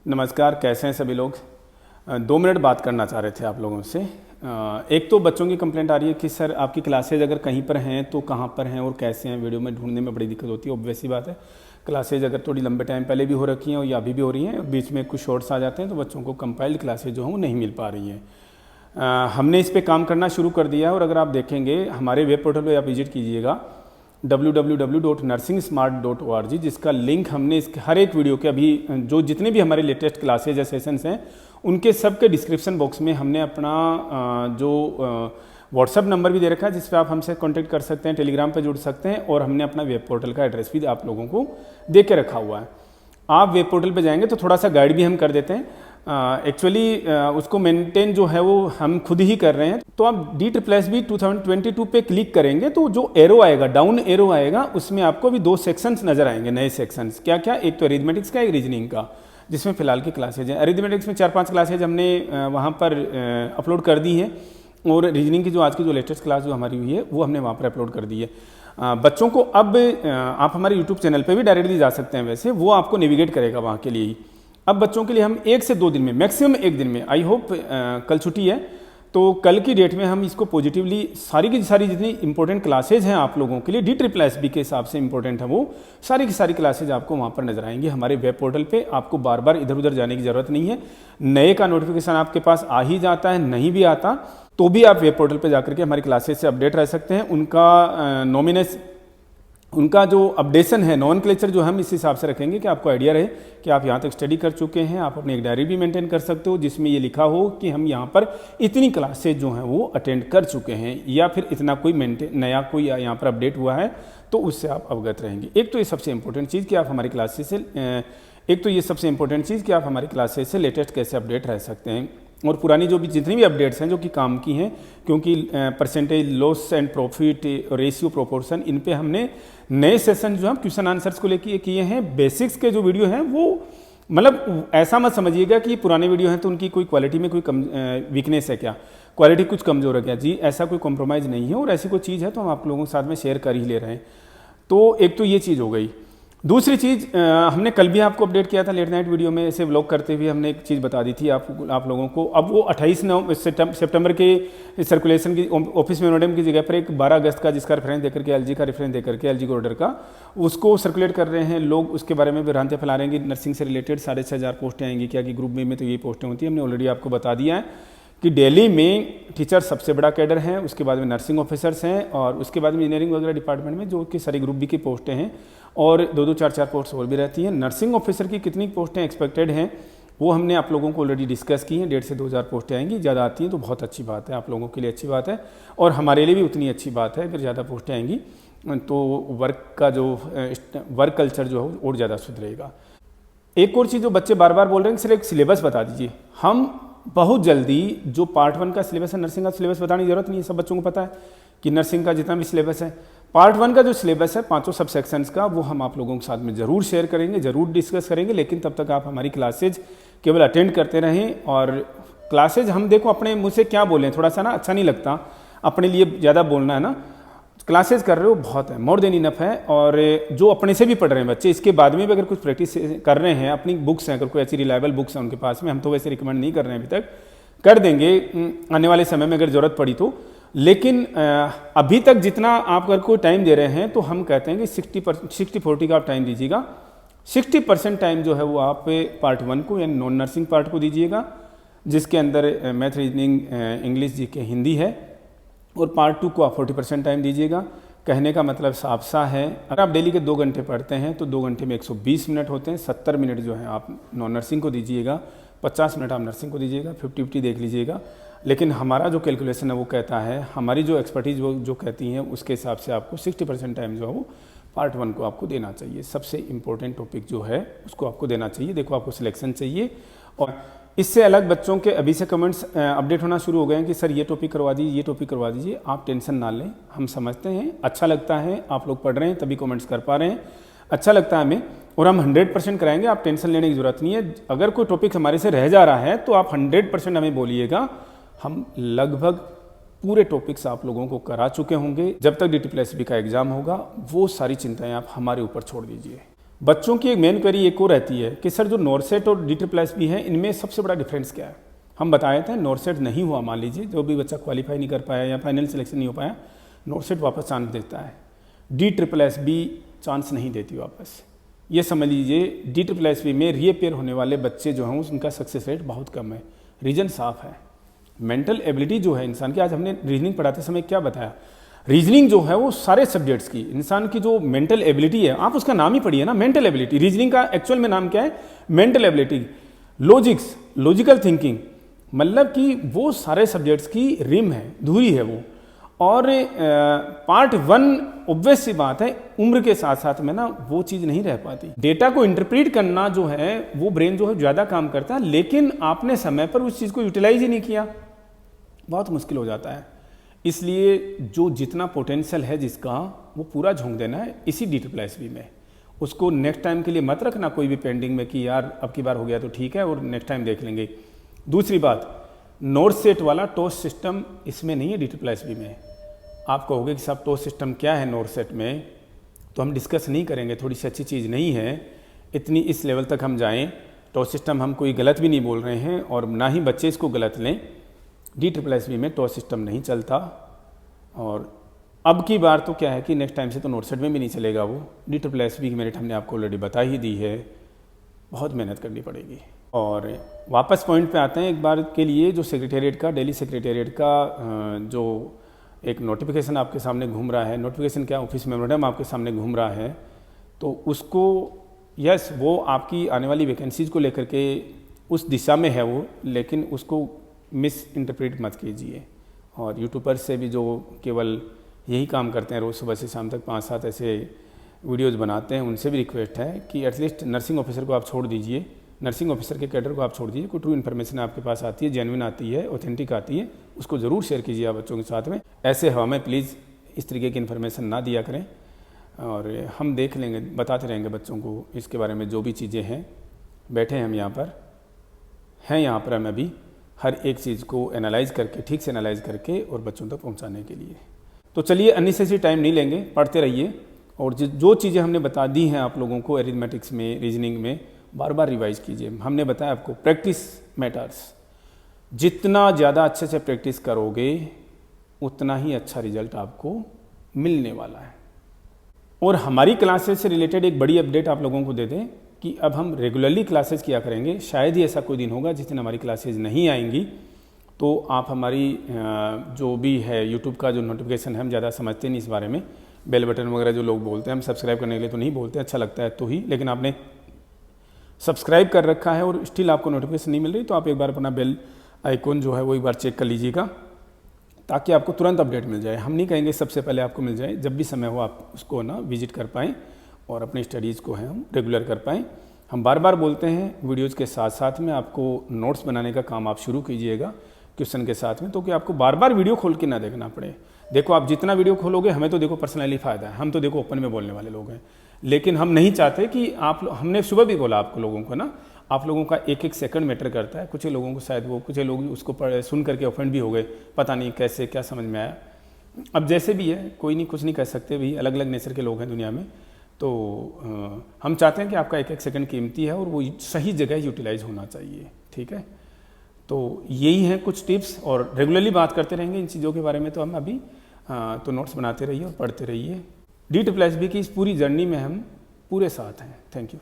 नमस्कार, कैसे हैं सभी लोग। 2 मिनट बात करना चाह रहे थे आप लोगों से। एक तो बच्चों की कंप्लेंट आ रही है कि सर आपकी क्लासेज अगर कहीं पर हैं तो कहाँ पर हैं और कैसे हैं, वीडियो में ढूंढने में बड़ी दिक्कत होती है। ऑब्वियस सी बात है, क्लासेज अगर थोड़ी लंबे टाइम पहले भी हो रखी हैं और या अभी भी हो रही हैं, बीच में कुछ शॉर्ट्स आ जाते हैं तो बच्चों को कंपाइल्ड क्लासेज जो हैं वो नहीं मिल पा रही हैं। हमने इस पर काम करना शुरू कर दिया है और अगर आप देखेंगे हमारे वेब पोर्टल पर आप विजिट कीजिएगा www.nursingsmart.org, जिसका लिंक हमने इसके हर एक वीडियो के अभी जो जितने भी हमारे लेटेस्ट क्लासेज या सेशंस हैं उनके सब के डिस्क्रिप्शन बॉक्स में हमने अपना जो व्हाट्सअप नंबर भी दे रखा है जिस पे आप हमसे कांटेक्ट कर सकते हैं, टेलीग्राम पे जुड़ सकते हैं और हमने अपना वेब पोर्टल का एड्रेस भी आप लोगों को दे के रखा हुआ है। आप वेब पोर्टल पे जाएंगे तो थोड़ा सा गाइड भी हम कर देते हैं। एक्चुअली उसको मेंटेन जो है वो हम खुद ही कर रहे हैं। तो आप DSSB 2022 पे क्लिक करेंगे तो जो एरो आएगा, डाउन एरो आएगा, उसमें आपको भी 2 सेक्शंस नजर आएंगे, नए सेक्शंस। क्या क्या? एक तो अरिथमेटिक्स का, एक रीजनिंग का, जिसमें फिलहाल की क्लासेज हैं। अरिथमेटिक्स में 4-5 क्लासेज हमने वहाँ पर अपलोड कर दी हैं और रीजनिंग की जो आज की जो लेटेस्ट क्लास जो हमारी हुई है वो हमने वहाँ पर अपलोड कर दी है। बच्चों को अब आप हमारे यूट्यूब चैनल पे भी डायरेक्टली जा सकते हैं, वैसे वो आपको नेविगेट करेगा वहाँ के लिए ही। अब बच्चों के लिए हम 1 से 2 दिन में, मैक्सिमम 1 दिन में, आई होप कल छुट्टी है तो कल की डेट में हम इसको पॉजिटिवली सारी की सारी जितनी इंपॉर्टेंट क्लासेज हैं आप लोगों के लिए DSSB के हिसाब से इंपॉर्टेंट है, वो सारी की सारी क्लासेज आपको वहाँ पर नजर आएंगी हमारे वेब पोर्टल पे। आपको बार बार इधर उधर जाने की जरूरत नहीं है। नए का नोटिफिकेशन आपके पास आ ही जाता है, नहीं भी आता तो भी आप वेब पोर्टल पर जाकर के हमारी क्लासेज से अपडेट रह सकते हैं। उनका जो अपडेशन है, नॉनक्लेचर जो हम इस हिसाब से रखेंगे कि आपको आइडिया रहे कि आप यहाँ तक स्टडी कर चुके हैं। आप अपनी एक डायरी भी मेंटेन कर सकते हो जिसमें ये लिखा हो कि हम यहाँ पर इतनी क्लासेज जो हैं वो अटेंड कर चुके हैं, या फिर इतना कोई नया कोई यहाँ पर अपडेट हुआ है तो उससे आप अवगत रहेंगे। एक तो ये सबसे इंपॉर्टेंट चीज़ कि आप हमारी क्लासेज से लेटेस्ट कैसे अपडेट रह सकते हैं। और पुरानी जो भी जितनी भी अपडेट्स हैं जो कि काम की हैं, क्योंकि percentage, loss and profit, ratio, proportion, इन पे हमने नए सेशन जो हम क्वेश्चन आंसर्स को लेके किए हैं। बेसिक्स के जो वीडियो हैं वो मतलब ऐसा मत समझिएगा कि पुराने वीडियो हैं तो उनकी कोई क्वालिटी में कोई वीकनेस है, क्या क्वालिटी कुछ कमज़ोर है क्या? जी ऐसा कोई कॉम्प्रोमाइज़ नहीं है और ऐसी कोई चीज़ है तो हम आप लोगों के साथ में शेयर कर ही ले रहे हैं। तो एक तो ये चीज़ हो गई। दूसरी चीज़, हमने कल भी आपको अपडेट किया था लेट नाइट वीडियो में, ऐसे व्लॉग करते हुए हमने एक चीज़ बता दी थी आप लोगों को। अब वो 28 सितंबर के सर्कुलेशन की ऑफिस मेमोरेंडम की जगह पर एक 12 अगस्त का, जिसका रेफरेंस देकर के LG का रेफरेंस देकर के LG के ऑर्डर का, उसको सर्कुलेट कर रहे हैं लोग। उसके बारे में भ्रांतियाँ फैला रहे हैं कि नर्सिंग से रिलेटेड 6,500 पोस्टें आएंगी क्या, कि ग्रुप में तो ये पोस्टें होती हैं। हमने ऑलरेडी आपको बता दिया है कि दिल्ली में टीचर सबसे बड़ा कैडर है, उसके बाद में नर्सिंग ऑफिसर्स हैं और उसके बाद में इंजीनियरिंग वगैरह डिपार्टमेंट में जो कि सारी ग्रुप बी की पोस्टें हैं और 2-2, 4-4 पोस्ट और भी रहती हैं। नर्सिंग ऑफिसर की कितनी पोस्टें एक्सपेक्टेड हैं वो हमने आप लोगों को ऑलरेडी डिस्कस की हैं। 1,500 से 2,000 पोस्टें आएंगी। ज़्यादा आती हैं तो बहुत अच्छी बात है, आप लोगों के लिए अच्छी बात है और हमारे लिए भी उतनी अच्छी बात है। अगर ज़्यादा पोस्टें आएंगी तो वर्क कल्चर जो है और ज़्यादा सुधरेगा। एक और चीज़ जो बच्चे बार बार बोल रहे हैं, सिर्फ एक सिलेबस बता दीजिए। हम बहुत जल्दी जो पार्ट 1 का सिलेबस है, नर्सिंग का सिलेबस बताने की जरूरत नहीं है, सब बच्चों को पता है कि नर्सिंग का जितना भी सिलेबस है, पार्ट 1 का जो सिलेबस है 5 सब सेक्शंस का, वो हम आप लोगों के साथ में ज़रूर शेयर करेंगे, ज़रूर डिस्कस करेंगे। लेकिन तब तक आप हमारी क्लासेज केवल अटेंड करते रहें। और क्लासेज हम देखो अपने मुँह से क्या बोलें, थोड़ा सा ना अच्छा नहीं लगता अपने लिए ज़्यादा बोलना, है ना। क्लासेज कर रहे हो बहुत है, मोर देन इनफ है। और जो अपने से भी पढ़ रहे हैं बच्चे, इसके बाद में भी अगर कुछ प्रैक्टिस कर रहे हैं, अपनी बुक्स हैं, अगर कोई ऐसी रिलायबल बुक्स हैं उनके पास में, हम तो वैसे रिकमेंड नहीं कर रहे हैं अभी तक, कर देंगे आने वाले समय में अगर ज़रूरत पड़ी तो। लेकिन अभी तक जितना आप अगर कोई टाइम दे रहे हैं तो हम कहते हैं कि 60-40 का आप टाइम दीजिएगा। 60% टाइम जो है वो आप पार्ट 1 को यानी नॉन नर्सिंग पार्ट को दीजिएगा, जिसके अंदर math, reasoning, English, GK, Hindi है। और पार्ट 2 को आप 40% टाइम दीजिएगा। कहने का मतलब साफ सा है, अगर आप डेली के 2 घंटे पढ़ते हैं तो 2 घंटे में 120 मिनट होते हैं। 70 मिनट जो है आप नॉन नर्सिंग को दीजिएगा, 50 मिनट आप नर्सिंग को दीजिएगा, 50-50 देख लीजिएगा। लेकिन हमारा जो कैलकुलेशन है वो कहता है, हमारी जो एक्सपर्टीज जो कहती हैं उसके हिसाब से आपको 60% टाइम जो है वो पार्ट 1 को आपको देना चाहिए। सबसे इंपॉर्टेंट टॉपिक जो है उसको आपको देना चाहिए। देखो आपको सिलेक्शन चाहिए। और इससे अलग बच्चों के अभी से कमेंट्स अपडेट होना शुरू हो गए हैं कि सर ये टॉपिक करवा दीजिए, ये टॉपिक करवा दीजिए। आप टेंशन ना लें, हम समझते हैं, अच्छा लगता है, आप लोग पढ़ रहे हैं तभी कमेंट्स कर पा रहे हैं, अच्छा लगता है हमें और हम 100% कराएंगे। आप टेंशन लेने की ज़रूरत नहीं है। अगर कोई टॉपिक हमारे से रह जा रहा है तो आप 100% हमें बोलिएगा, हम लगभग पूरे टॉपिक्स आप लोगों को करा चुके होंगे। जब तक DSSB का एग्ज़ाम होगा वो सारी चिंताएं आप हमारे ऊपर छोड़ दीजिए। बच्चों की एक मेन क्वेरी एक और रहती है कि सर जो नॉर्सेट और DSSB है इनमें सबसे बड़ा डिफरेंस क्या है। हम बताए थे नॉर्सेट नहीं हुआ, मान लीजिए जो भी बच्चा क्वालिफाई नहीं कर पाया या फाइनल सिलेक्शन नहीं हो पाया, नॉर्सेट वापस चांस देता है, DSSB चांस नहीं देती वापस। ये समझ लीजिए DSSB में रीअपेयर होने वाले बच्चे जो हैं उनका सक्सेस रेट बहुत कम है। रीज़न साफ है, मेंटल एबिलिटी जो है इंसान की, आज हमने रीजनिंग पढ़ाते समय क्या बताया, रीजनिंग जो है वो सारे सब्जेक्ट्स की इंसान की जो मेंटल एबिलिटी है, आप उसका नाम ही पढ़िए ना, मेंटल एबिलिटी। रीजनिंग का एक्चुअल में नाम क्या है, mental ability. Logics, logical thinking, मतलब कि वो सारे सब्जेक्ट्स की रिम है, धुरी है वो। और पार्ट 1 ऑब्वियस सी बात है उम्र के साथ साथ में ना वो चीज़ नहीं रह पाती। डेटा को इंटरप्रीट करना जो है वो ब्रेन जो है ज़्यादा काम करता है, लेकिन आपने समय पर उस चीज़ को यूटिलाइज ही नहीं किया, बहुत मुश्किल हो जाता है। इसलिए जो जितना पोटेंशियल है जिसका वो पूरा झोंक देना है इसी DSSB में। उसको नेक्स्ट टाइम के लिए मत रखना कोई भी पेंडिंग में कि यार अब की बार हो गया तो ठीक है और नेक्स्ट टाइम देख लेंगे। दूसरी बात, नॉर्सेट वाला टॉस सिस्टम इसमें नहीं है DSSB में। आप कहोगे कि साहब टॉस सिस्टम क्या है नॉर्सेट में, तो हम डिस्कस नहीं करेंगे, थोड़ी सी अच्छी चीज़ नहीं है इतनी इस लेवल तक हम जाएं। टॉस सिस्टम हम कोई गलत भी नहीं बोल रहे हैं और ना ही बच्चे इसको गलत लें। DSSB में टॉस सिस्टम नहीं चलता। और अब की बार तो क्या है कि नेक्स्ट टाइम से तो नॉर्सेट में भी नहीं चलेगा वो। DSSB की मेरिट हमने आपको ऑलरेडी बता ही दी है, बहुत मेहनत करनी पड़ेगी। और वापस पॉइंट पे आते हैं एक बार के लिए, जो सेक्रेटेरिएट का, दिल्ली सेक्रेटेरिएट का जो एक नोटिफिकेशन आपके सामने घूम रहा है, नोटिफिकेशन क्या, ऑफिस मेमोरेंडम आपके सामने घूम रहा है, तो उसको यस वो आपकी आने वाली वैकेंसीज को लेकर के उस दिशा में है वो, लेकिन उसको मिस इंटरप्रेट मत कीजिए। और यूट्यूबर्स से भी जो केवल यही काम करते हैं, रोज़ सुबह से शाम तक 5-7 ऐसे वीडियोज़ बनाते हैं, उनसे भी रिक्वेस्ट है कि एटलीस्ट नर्सिंग ऑफिसर को आप छोड़ दीजिए, नर्सिंग ऑफिसर के कैडर को आप छोड़ दीजिए। कोई ट्रू इन्फॉर्मेशन आपके पास आती है, जेन्युइन आती है, ऑथेंटिक आती है, उसको ज़रूर शेयर कीजिए आप बच्चों के साथ में। ऐसे हवा में प्लीज़ इस तरीके की इन्फॉर्मेशन ना दिया करें। और हम देख लेंगे, बताते रहेंगे बच्चों को इसके बारे में जो भी चीज़ें हैं। बैठे हैं हम यहाँ पर हम अभी हर एक चीज़ को एनालाइज करके, ठीक से एनालाइज करके और बच्चों तक पहुँचाने के लिए। तो चलिए अननेसेसरी टाइम नहीं लेंगे, पढ़ते रहिए। और जो चीज़ें हमने बता दी हैं आप लोगों को एरिथमेटिक्स में, रीजनिंग में, बार बार रिवाइज कीजिए। हमने बताया आपको प्रैक्टिस मैटर्स, जितना ज़्यादा अच्छे से प्रैक्टिस करोगे उतना ही अच्छा रिजल्ट आपको मिलने वाला है। और हमारी क्लासेस से रिलेटेड एक बड़ी अपडेट आप लोगों को दे दें कि अब हम रेगुलरली क्लासेस किया करेंगे। शायद ही ऐसा कोई दिन होगा जिस दिन हमारी क्लासेस नहीं आएंगी। तो आप हमारी जो भी है यूट्यूब का जो नोटिफिकेशन है, हम ज़्यादा समझते नहीं इस बारे में, बेल बटन वगैरह जो लोग बोलते हैं, हम सब्सक्राइब करने के लिए तो नहीं बोलते, अच्छा लगता है तो ही, लेकिन आपने सब्सक्राइब कर रखा है और स्टिल आपको नोटिफिकेशन नहीं मिल रही, तो आप एक बार अपना बेल आइकॉन जो है वो एक बार चेक कर लीजिएगा ताकि आपको तुरंत अपडेट मिल जाए। हम नहीं कहेंगे सबसे पहले आपको मिल जाए, जब भी समय हो आप उसको ना विजिट कर पाएँ और अपनी स्टडीज़ को है हम रेगुलर कर पाएँ। हम बार बार बोलते हैं वीडियोज़ के साथ साथ में आपको नोट्स बनाने का काम आप शुरू कीजिएगा क्वेश्चन के साथ में, तो कि आपको बार बार वीडियो खोल के ना देखना पड़े। देखो आप जितना वीडियो खोलोगे, हमें तो देखो पर्सनली फ़ायदा है, हम तो देखो ओपन में बोलने वाले लोग हैं, लेकिन हम नहीं चाहते कि आप, हमने सुबह भी बोला आपको लोगों को ना, आप लोगों का एक एक सेकंड मैटर करता है। कुछ लोगों को शायद वो, कुछ लोग उसको सुन करके ऑफेंड भी हो गए, पता नहीं कैसे क्या समझ में आया। अब जैसे भी है, कोई नहीं, कुछ नहीं कर सकते भी, अलग अलग नेचर के लोग हैं दुनिया में। तो हम चाहते हैं कि आपका एक एक सेकंड कीमती है और वो सही जगह यूटिलाइज होना चाहिए, ठीक है। तो यही हैं कुछ टिप्स, और रेगुलरली बात करते रहेंगे इन चीज़ों के बारे में। तो हम अभी तो नोट्स बनाते रहिए और पढ़ते रहिए। DSSB की इस पूरी जर्नी में हम पूरे साथ हैं। Thank you.